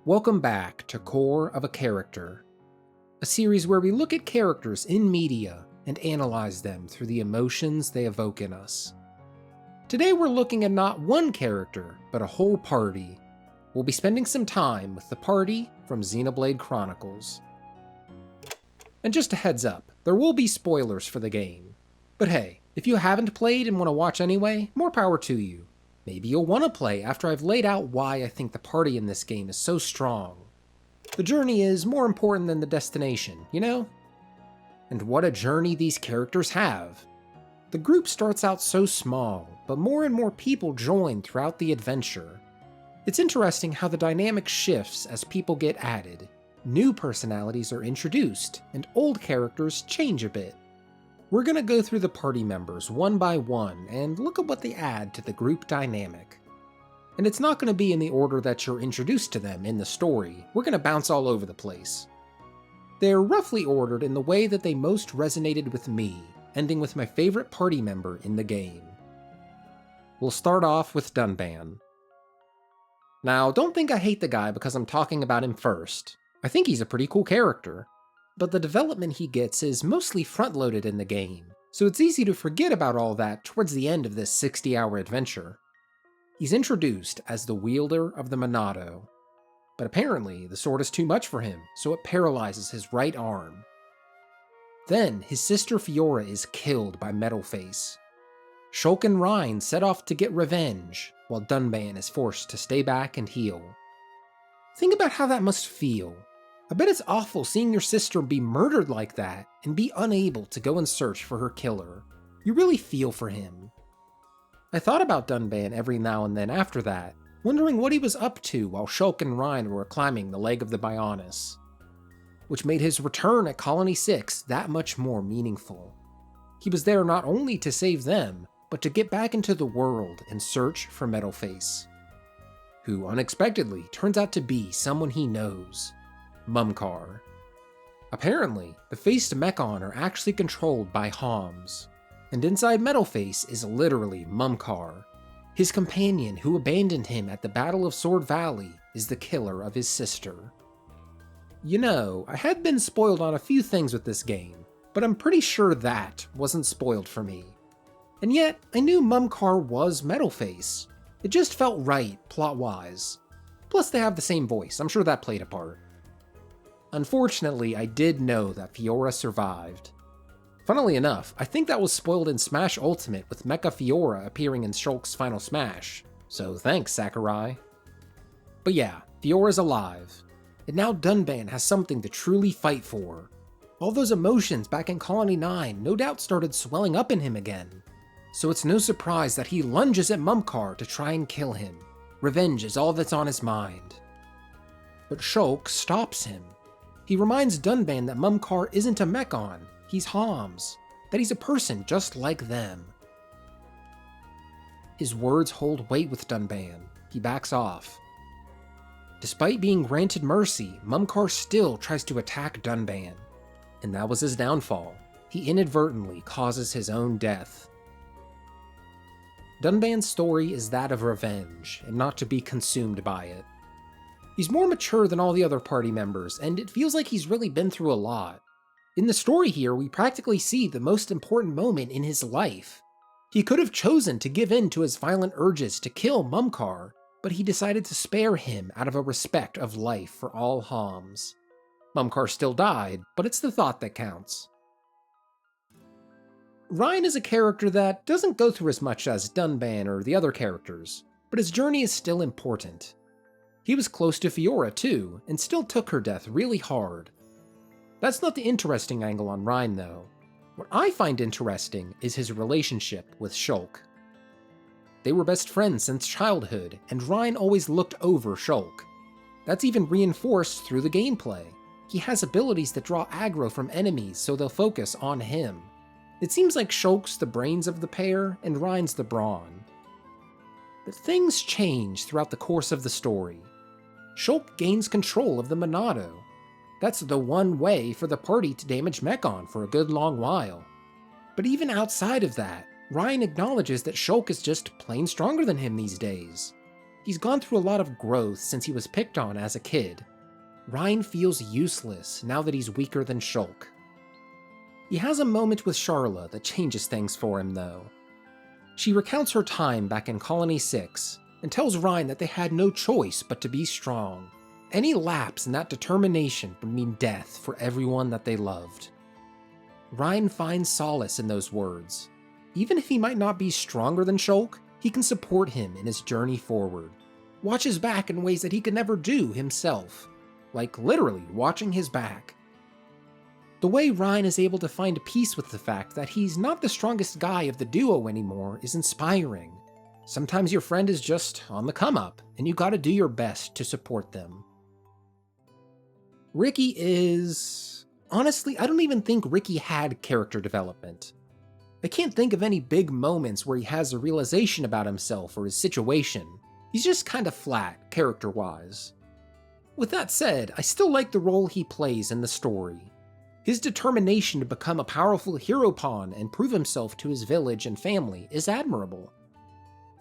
Welcome back to Core of a Character, a series where we look at characters in media and analyze them through the emotions they evoke in us. Today we're looking at not one character, but a whole party. We'll be spending some time with the party from Xenoblade Chronicles. And just a heads up, there will be spoilers for the game. But hey, if you haven't played and want to watch anyway, more power to you. Maybe you'll want to play after I've laid out why I think the party in this game is so strong. The journey is more important than the destination, you know? And what a journey these characters have. The group starts out so small, but more and more people join throughout the adventure. It's interesting how the dynamic shifts as people get added. New personalities are introduced, and old characters change a bit. We're gonna go through the party members one by one and look at what they add to the group dynamic. And it's not gonna be in the order that you're introduced to them in the story. We're gonna bounce all over the place. They're roughly ordered in the way that they most resonated with me, ending with my favorite party member in the game. We'll start off with Dunban. Now, don't think I hate the guy because I'm talking about him first. I think he's a pretty cool character. But the development he gets is mostly front-loaded in the game, so it's easy to forget about all that towards the end of this 60-hour adventure. He's introduced as the wielder of the Monado, but apparently the sword is too much for him, so it paralyzes his right arm. Then his sister Fiora is killed by Metalface. Shulk and Reyn set off to get revenge, while Dunban is forced to stay back and heal. Think about how that must feel. I bet it's awful seeing your sister be murdered like that and be unable to go and search for her killer. You really feel for him. I thought about Dunban every now and then after that, wondering what he was up to while Shulk and Reyn were climbing the leg of the Bionis, which made his return at Colony 6 that much more meaningful. He was there not only to save them, but to get back into the world and search for Metalface, who unexpectedly turns out to be someone he knows. Mumkar. Apparently, the faced Mechon are actually controlled by Homs, and inside Metalface is literally Mumkar. His companion who abandoned him at the Battle of Sword Valley is the killer of his sister. You know, I had been spoiled on a few things with this game, but I'm pretty sure that wasn't spoiled for me. And yet, I knew Mumkar was Metalface. It just felt right, plot-wise. Plus they have the same voice, I'm sure that played a part. Unfortunately, I did know that Fiora survived. Funnily enough, I think that was spoiled in Smash Ultimate with Mecha Fiora appearing in Shulk's final Smash, so thanks Sakurai. But yeah, Fiora's alive, and now Dunban has something to truly fight for. All those emotions back in Colony 9 no doubt started swelling up in him again, so it's no surprise that he lunges at Mumkar to try and kill him. Revenge is all that's on his mind. But Shulk stops him. He reminds Dunban that Mumkar isn't a Mechon, he's Homs, that he's a person just like them. His words hold weight with Dunban. He backs off. Despite being granted mercy, Mumkar still tries to attack Dunban, and that was his downfall. He inadvertently causes his own death. Dunban's story is that of revenge, and not to be consumed by it. He's more mature than all the other party members, and it feels like he's really been through a lot. In the story here, we practically see the most important moment in his life. He could have chosen to give in to his violent urges to kill Mumkar, but he decided to spare him out of a respect of life for all Homs. Mumkar still died, but it's the thought that counts. Reyn is a character that doesn't go through as much as Dunban or the other characters, but his journey is still important. He was close to Fiora too, and still took her death really hard. That's not the interesting angle on Reyn though. What I find interesting is his relationship with Shulk. They were best friends since childhood, and Reyn always looked over Shulk. That's even reinforced through the gameplay. He has abilities that draw aggro from enemies so they'll focus on him. It seems like Shulk's the brains of the pair, and Reyn's the brawn. But things change throughout the course of the story. Shulk gains control of the Monado. That's the one way for the party to damage Mechon for a good long while. But even outside of that, Reyn acknowledges that Shulk is just plain stronger than him these days. He's gone through a lot of growth since he was picked on as a kid. Rein feels useless now that he's weaker than Shulk. He has a moment with Sharla that changes things for him, though. She recounts her time back in Colony 6 and tells Rein that they had no choice but to be strong. Any lapse in that determination would mean death for everyone that they loved. Rein finds solace in those words. Even if he might not be stronger than Shulk, he can support him in his journey forward. Watch his back in ways that he could never do himself. Like literally watching his back. The way Rein is able to find peace with the fact that he's not the strongest guy of the duo anymore is inspiring. Sometimes your friend is just on the come up, and you gotta do your best to support them. Ricky is... Honestly, I don't even think Ricky had character development. I can't think of any big moments where he has a realization about himself or his situation. He's just kinda flat, character-wise. With that said, I still like the role he plays in the story. His determination to become a powerful hero pawn and prove himself to his village and family is admirable.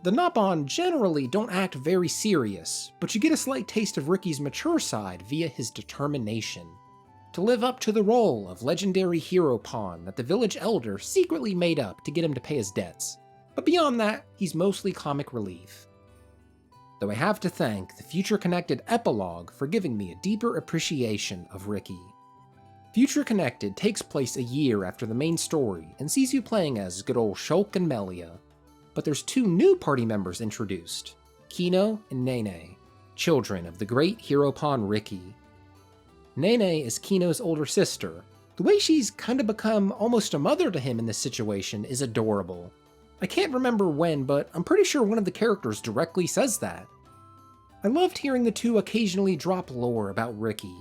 The Nabon generally don't act very serious, but you get a slight taste of Ricky's mature side via his determination. To live up to the role of legendary hero pawn that the village elder secretly made up to get him to pay his debts. But beyond that, he's mostly comic relief. Though I have to thank the Future Connected epilogue for giving me a deeper appreciation of Ricky. Future Connected takes place a year after the main story and sees you playing as good old Shulk and Melia. But there's two new party members introduced, Kino and Nene, children of the great hero pawn Ricky. Nene is Kino's older sister. The way she's kinda become almost a mother to him in this situation is adorable. I can't remember when, but I'm pretty sure one of the characters directly says that. I loved hearing the two occasionally drop lore about Ricky.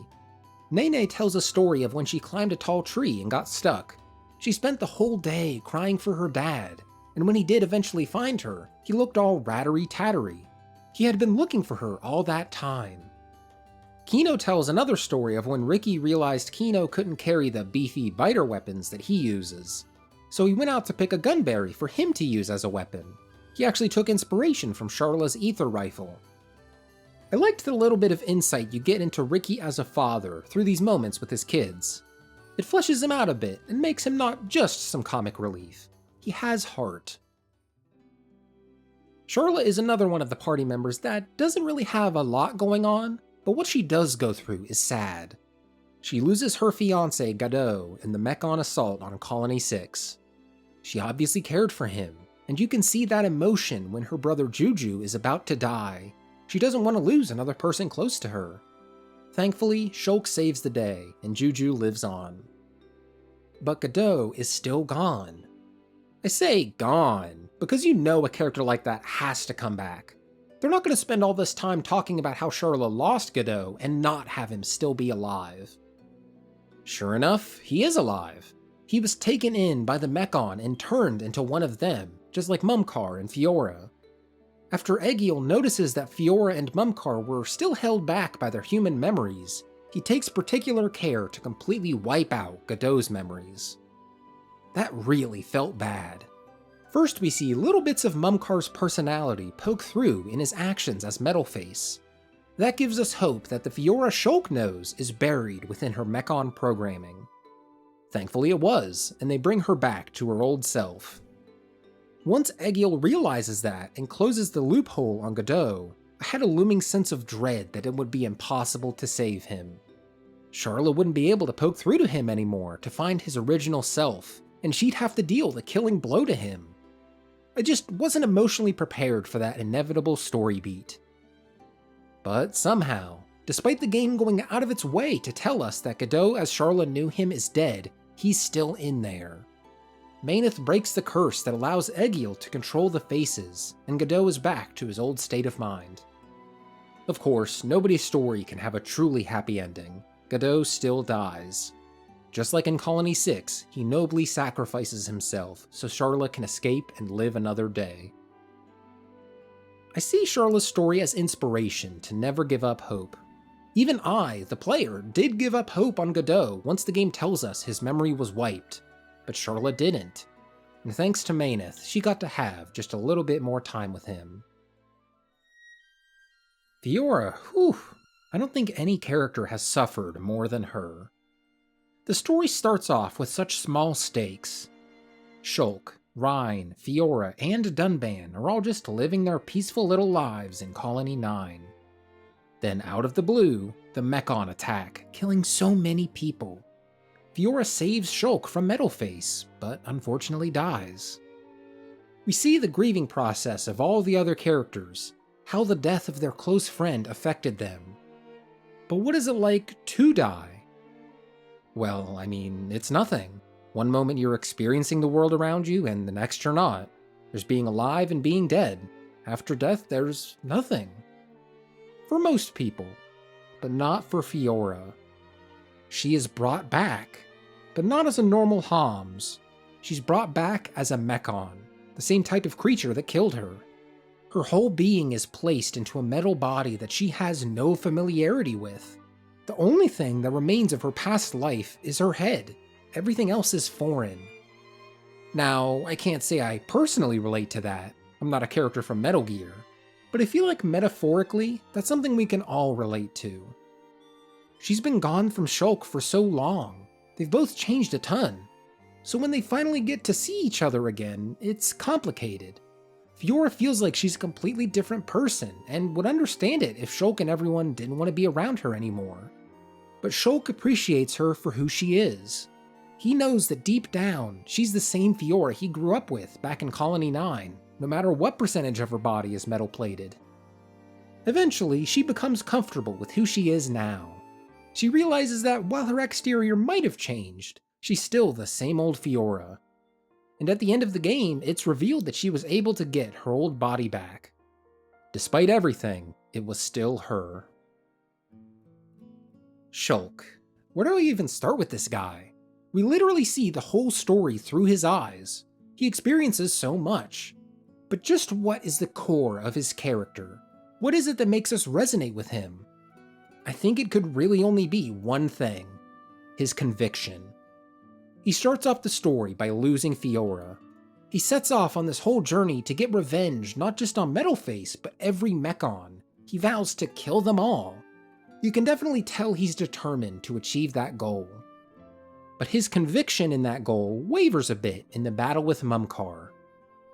Nene tells a story of when she climbed a tall tree and got stuck. She spent the whole day crying for her dad, and when he did eventually find her, he looked all rattery-tattery. He had been looking for her all that time. Kino tells another story of when Ricky realized Kino couldn't carry the beefy biter weapons that he uses, so he went out to pick a gunberry for him to use as a weapon. He actually took inspiration from Sharla's ether rifle. I liked the little bit of insight you get into Ricky as a father through these moments with his kids. It fleshes him out a bit and makes him not just some comic relief. He has heart. Sharla is another one of the party members that doesn't really have a lot going on, but what she does go through is sad. She loses her fiancé Godot in the Mechon assault on Colony 6. She obviously cared for him, and you can see that emotion when her brother Juju is about to die. She doesn't want to lose another person close to her. Thankfully, Shulk saves the day, and Juju lives on. But Godot is still gone. I say gone, because you know a character like that has to come back. They're not going to spend all this time talking about how Sharla lost Godot and not have him still be alive. Sure enough, he is alive. He was taken in by the Mechon and turned into one of them, just like Mumkar and Fiora. After Egil notices that Fiora and Mumkar were still held back by their human memories, he takes particular care to completely wipe out Godot's memories. That really felt bad. First we see little bits of Mumkar's personality poke through in his actions as Metalface. That gives us hope that the Fiora Shulk knows is buried within her Mechon programming. Thankfully it was, and they bring her back to her old self. Once Egil realizes that and closes the loophole on Godot, I had a looming sense of dread that it would be impossible to save him. Sharla wouldn't be able to poke through to him anymore to find his original self, and she'd have to deal the killing blow to him. I just wasn't emotionally prepared for that inevitable story beat. But somehow, despite the game going out of its way to tell us that Godot as Sharla knew him is dead, he's still in there. Maineth breaks the curse that allows Egil to control the faces, and Godot is back to his old state of mind. Of course, nobody's story can have a truly happy ending. Godot still dies. Just like in Colony 6, he nobly sacrifices himself so Sharla can escape and live another day. I see Sharla's story as inspiration to never give up hope. Even I, the player, did give up hope on Godot once the game tells us his memory was wiped, but Sharla didn't. And thanks to Maineth, she got to have just a little bit more time with him. Fiora, whew, I don't think any character has suffered more than her. The story starts off with such small stakes. Shulk, Rhine, Fiora, and Dunban are all just living their peaceful little lives in Colony 9. Then out of the blue, the Mechon attack, killing so many people. Fiora saves Shulk from Metalface, but unfortunately dies. We see the grieving process of all the other characters, how the death of their close friend affected them. But what is it like to die? Well, I mean, it's nothing. One moment you're experiencing the world around you, and the next you're not. There's being alive and being dead. After death, there's nothing. For most people, but not for Fiora. She is brought back, but not as a normal Homs. She's brought back as a Mechon, the same type of creature that killed her. Her whole being is placed into a metal body that she has no familiarity with. The only thing that remains of her past life is her head. Everything else is foreign. Now, I can't say I personally relate to that. I'm not a character from Metal Gear. But I feel like metaphorically, that's something we can all relate to. She's been gone from Shulk for so long. They've both changed a ton. So when they finally get to see each other again, it's complicated. Fiora feels like she's a completely different person, and would understand it if Shulk and everyone didn't want to be around her anymore. But Shulk appreciates her for who she is. He knows that deep down, she's the same Fiora he grew up with back in Colony 9, no matter what percentage of her body is metal-plated. Eventually, she becomes comfortable with who she is now. She realizes that while her exterior might have changed, she's still the same old Fiora. And at the end of the game, it's revealed that she was able to get her old body back. Despite everything, it was still her. Shulk. Where do I even start with this guy? We literally see the whole story through his eyes. He experiences so much. But just what is the core of his character? What is it that makes us resonate with him? I think it could really only be one thing: his conviction. He starts off the story by losing Fiora. He sets off on this whole journey to get revenge not just on Metalface, but every Mechon. He vows to kill them all. You can definitely tell he's determined to achieve that goal. But his conviction in that goal wavers a bit in the battle with Mumkar.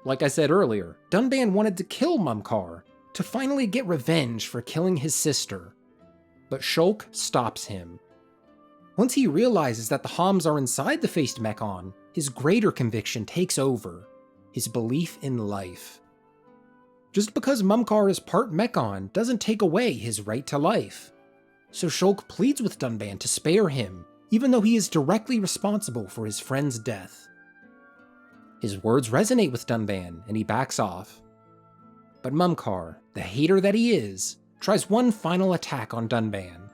Like I said earlier, Dunban wanted to kill Mumkar, to finally get revenge for killing his sister. But Shulk stops him. Once he realizes that the Homs are inside the Faced Mechon, his greater conviction takes over: his belief in life. Just because Mumkar is part Mechon doesn't take away his right to life. So Shulk pleads with Dunban to spare him, even though he is directly responsible for his friend's death. His words resonate with Dunban, and he backs off. But Mumkar, the hater that he is, tries one final attack on Dunban.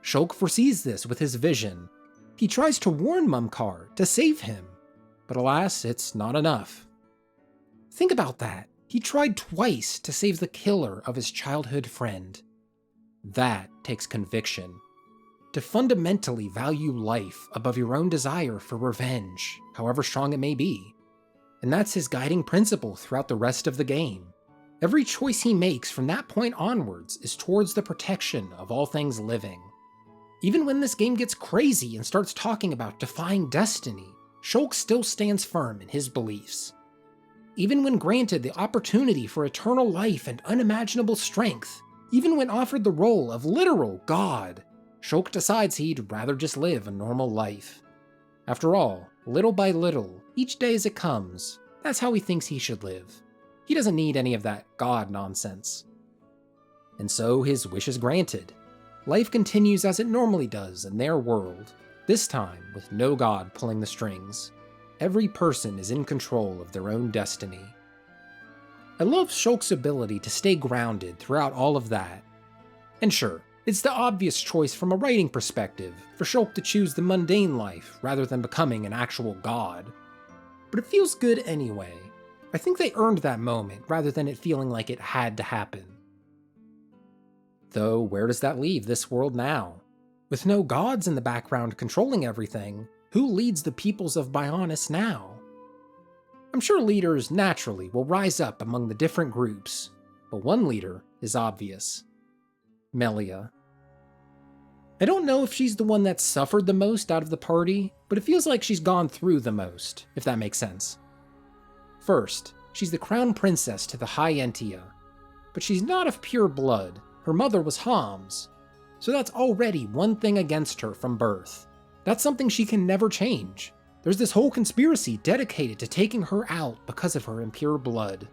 Shulk foresees this with his vision. He tries to warn Mumkar to save him, but alas, it's not enough. Think about that. He tried twice to save the killer of his childhood friend. That takes conviction. To fundamentally value life above your own desire for revenge, however strong it may be. And that's his guiding principle throughout the rest of the game. Every choice he makes from that point onwards is towards the protection of all things living. Even when this game gets crazy and starts talking about defying destiny, Shulk still stands firm in his beliefs. Even when granted the opportunity for eternal life and unimaginable strength, even when offered the role of literal God, Shulk decides he'd rather just live a normal life. After all, little by little, each day as it comes, that's how he thinks he should live. He doesn't need any of that God nonsense. And so his wish is granted. Life continues as it normally does in their world, this time with no God pulling the strings. Every person is in control of their own destiny. I love Shulk's ability to stay grounded throughout all of that. And sure, it's the obvious choice from a writing perspective for Shulk to choose the mundane life rather than becoming an actual god. But it feels good anyway. I think they earned that moment rather than it feeling like it had to happen. Though, where does that leave this world now? With no gods in the background controlling everything, who leads the peoples of Bionis now? I'm sure leaders naturally will rise up among the different groups, but one leader is obvious. Melia. I don't know if she's the one that suffered the most out of the party, but it feels like she's gone through the most, if that makes sense. First, she's the crown princess to the High Entia, but she's not of pure blood. Her mother was Hom's, so that's already one thing against her from birth. That's something she can never change. There's this whole conspiracy dedicated to taking her out because of her impure blood.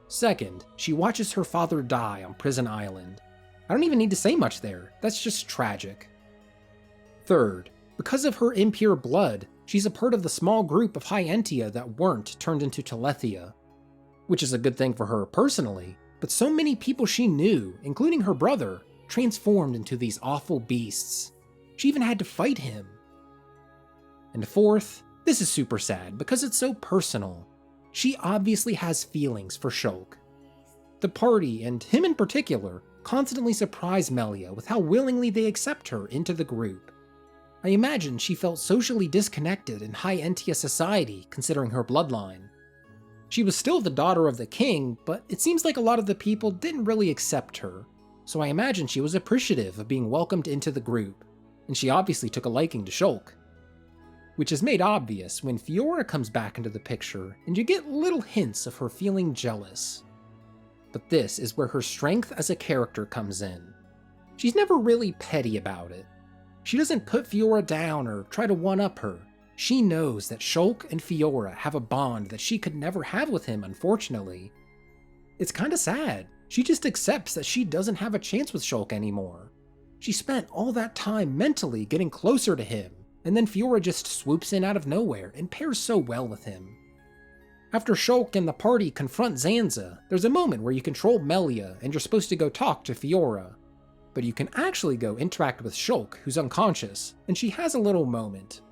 Second, she watches her father die on Prison Island. I don't even need to say much there, that's just tragic. Third, because of her impure blood, she's a part of the small group of High Entia that weren't turned into Telethia. Which is a good thing for her personally, but so many people she knew, including her brother, transformed into these awful beasts. She even had to fight him. And fourth, this is super sad because it's so personal. She obviously has feelings for Shulk. The party, and him in particular, constantly surprise Melia with how willingly they accept her into the group. I imagine she felt socially disconnected in High Entia society considering her bloodline. She was still the daughter of the king, but it seems like a lot of the people didn't really accept her, so I imagine she was appreciative of being welcomed into the group, and she obviously took a liking to Shulk. Which is made obvious when Fiora comes back into the picture, and you get little hints of her feeling jealous. But this is where her strength as a character comes in. She's never really petty about it. She doesn't put Fiora down or try to one-up her. She knows that Shulk and Fiora have a bond that she could never have with him, unfortunately. It's kinda sad. She just accepts that she doesn't have a chance with Shulk anymore. She spent all that time mentally getting closer to him, and then Fiora just swoops in out of nowhere and pairs so well with him. After Shulk and the party confront Zanza, there's a moment where you control Melia and you're supposed to go talk to Fiora. But you can actually go interact with Shulk, who's unconscious, and she has a little moment.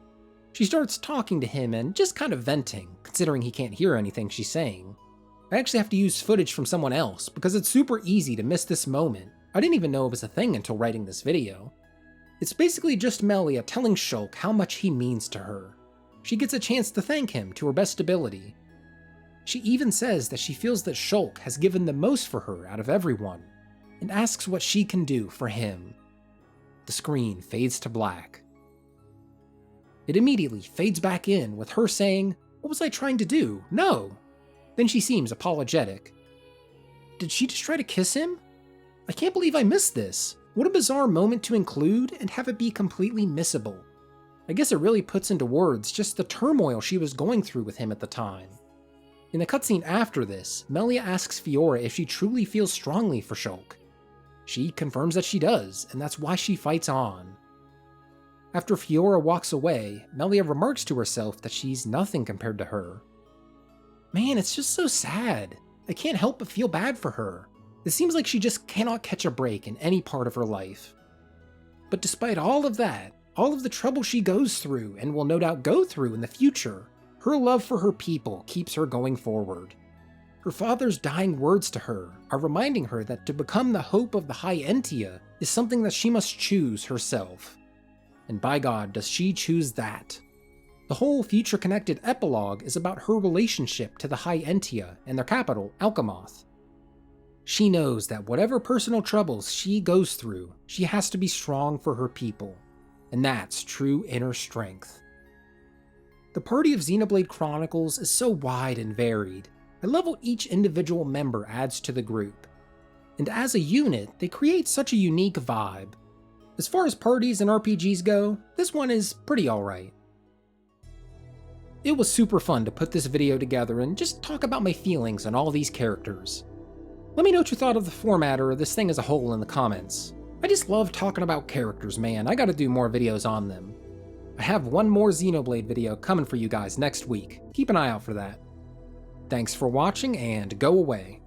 She starts talking to him and just kind of venting, considering he can't hear anything she's saying. I actually have to use footage from someone else because it's super easy to miss this moment. I didn't even know it was a thing until writing this video. It's basically just Melia telling Shulk how much he means to her. She gets a chance to thank him to her best ability. She even says that she feels that Shulk has given the most for her out of everyone, and asks what she can do for him. The screen fades to black. It immediately fades back in with her saying, "What was I trying to do? No!" Then she seems apologetic. Did she just try to kiss him? I can't believe I missed this. What a bizarre moment to include and have it be completely missable. I guess it really puts into words just the turmoil she was going through with him at the time. In the cutscene after this, Melia asks Fiora if she truly feels strongly for Shulk. She confirms that she does, and that's why she fights on. After Fiora walks away, Melia remarks to herself that she's nothing compared to her. Man, it's just so sad. I can't help but feel bad for her. It seems like she just cannot catch a break in any part of her life. But despite all of that, all of the trouble she goes through and will no doubt go through in the future, her love for her people keeps her going forward. Her father's dying words to her are reminding her that to become the hope of the High Entia is something that she must choose herself. And by God, does she choose that. The whole future-connected epilogue is about her relationship to the High Entia and their capital, Alcamoth. She knows that whatever personal troubles she goes through, she has to be strong for her people, and that's true inner strength. The party of Xenoblade Chronicles is so wide and varied. I love what each individual member adds to the group. And as a unit, they create such a unique vibe. As far as parties and RPGs go, this one is pretty alright. It was super fun to put this video together and just talk about my feelings on all these characters. Let me know what you thought of the format or this thing as a whole in the comments. I just love talking about characters, man. I gotta do more videos on them. I have one more Xenoblade video coming for you guys next week. Keep an eye out for that. Thanks for watching, and go away.